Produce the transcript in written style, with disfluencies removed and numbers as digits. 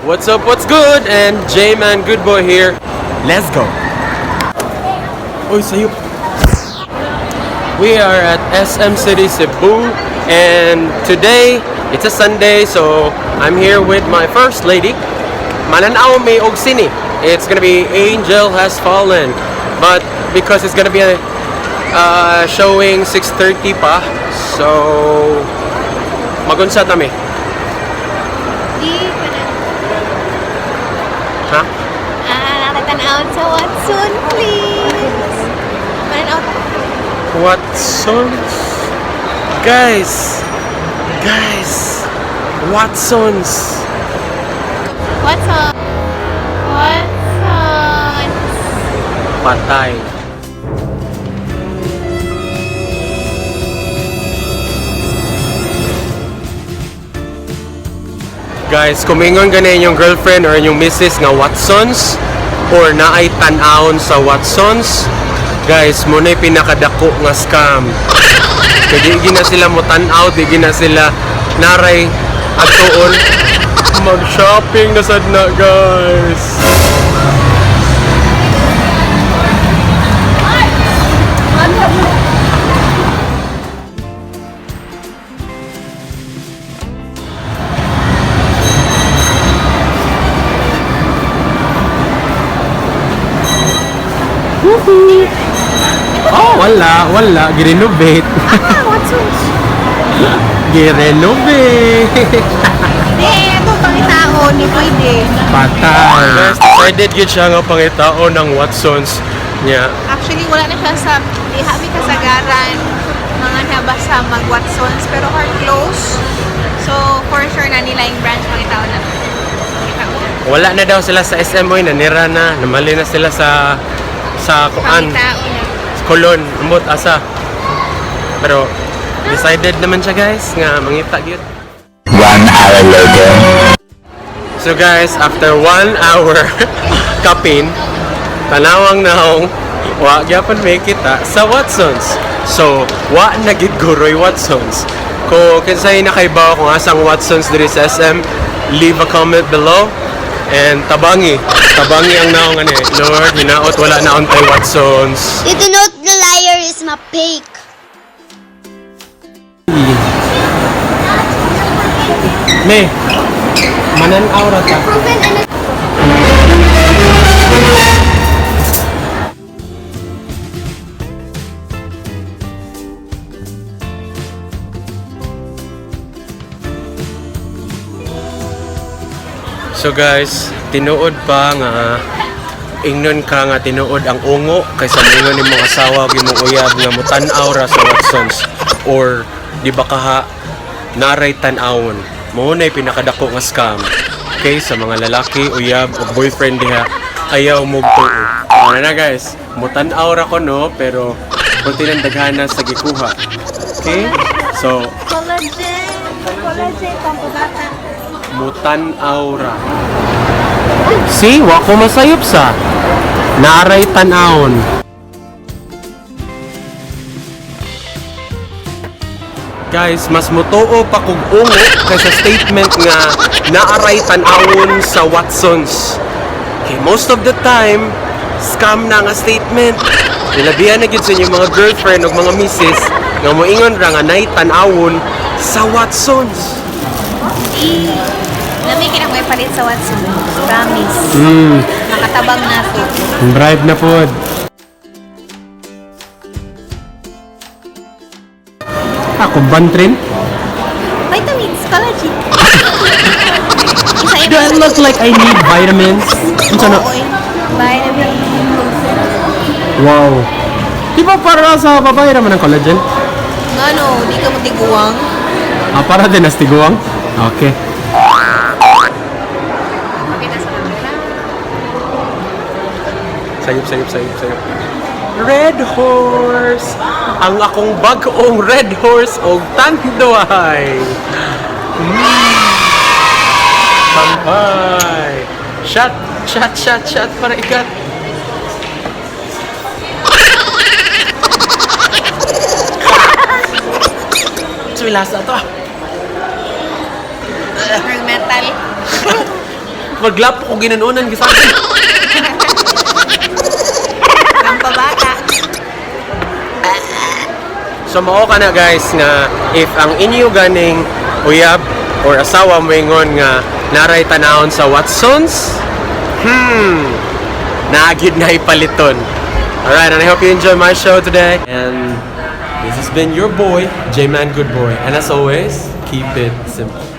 What's up, what's good? And J-Man Good Boy here. Let's go. Oy, sayop. We are at SM City, Cebu. And today, it's a Sunday, so I'm here with my first lady. Mananaw may og sini. It's gonna be Angel Has Fallen. But because it's gonna be a showing 6:30 pa, so magunsa tami. Di pa na. Ha? Nakatanaw sa Watson, please. Mananaw ta. Watsons? Guys! Watsons! Watson. Patay. Guys, kumingon ganin yung girlfriend or yung missus nga Watsons or naay tan-aon sa Watsons, guys, muna'y pinakadako nga scam. Kaya di na sila mo tan-aw, di na sila naray at tuon mag-shopping na sad na, guys. Oh, wala, girenovate. Watsons. Girenovate. Hindi, ito pangitao ni pwede. Patay. Guys, decided yun siya nga pangitao ng Watsons niya. Actually, wala na siya sa ihabi kasagaran mga nabasa mag-Watsons, pero hard close. So, for sure na nila yung branch pangitao na. Wala na daw sila sa SMOy, nanira na, namali na sila sa kuan, Pangitao na. Kolon, ambot asa. Pero decided naman siya, guys, nga mangita gyud. 1 hour later. So guys, after 1 hour kapin, tanawang naong wa gyapon may kita sa Watsons. So, wa na gid guroy Watsons. Kung kinsay nakaibaw kung asang Watsons diri sa SM, leave a comment below. And tabangi ang naong ani. Lord, hinaot wala na untay Watsons. You do not the liar is my fake. Me, mananaw ra ta. So guys, tinuod pa nga ingnon ka nga tinuod ang ungo kaysa moingon nimong asawa og imong uyab nga mutan-aw ra sa Watsons or di ba kaha naray tan-awon. Mao nay pinakadako nga scam. Okay, sa mga lalaki uyab o boyfriend diha ayaw mo tuo. Ano na guys, mutan-aw ra ko no, pero kunti lang daghana sa gikuha. Okay? So, Collagen, pampabata. mutan-aw ra. See, wa ko masayop sa. Naray tan-awon. Guys, mas mutuo pa kog ungo kaysa statement nga naaray tan-awon sa Watsons. Okay, most of the time, scam na nga statement. Nilabihan na gid sa inyong mga girlfriend o mga missus nga moingon ra nga nay tan-awon sa Watsons. Lami kinang may palit sa Watson. Promise. Nakatabang na to. Bribe na pod. Ako bantrin? Vitamins, collagen. Do I look like I need vitamins? Unsa na? Vitamins. Wow. Di ba para sa babae naman ang collagen? Ano, di ka matiguang? Ah, para din as tiguang? Okay. Okay na sa camera. Sayop. Red Horse! Ang akong bag-ong Red Horse o tanduay! Sampay! Shot para ikat! Sumilas na to. Metal. maglapo ko ginanunan gisabi. Ang pabata. So mao ka na guys nga if ang inyo ganing uyab or asawa mo ingon nga naray tanahon sa Watsons, naagid na ipaliton. Alright, and I hope you enjoy my show today. And this has been your boy, J-Man Good Boy. And as always, keep it simple.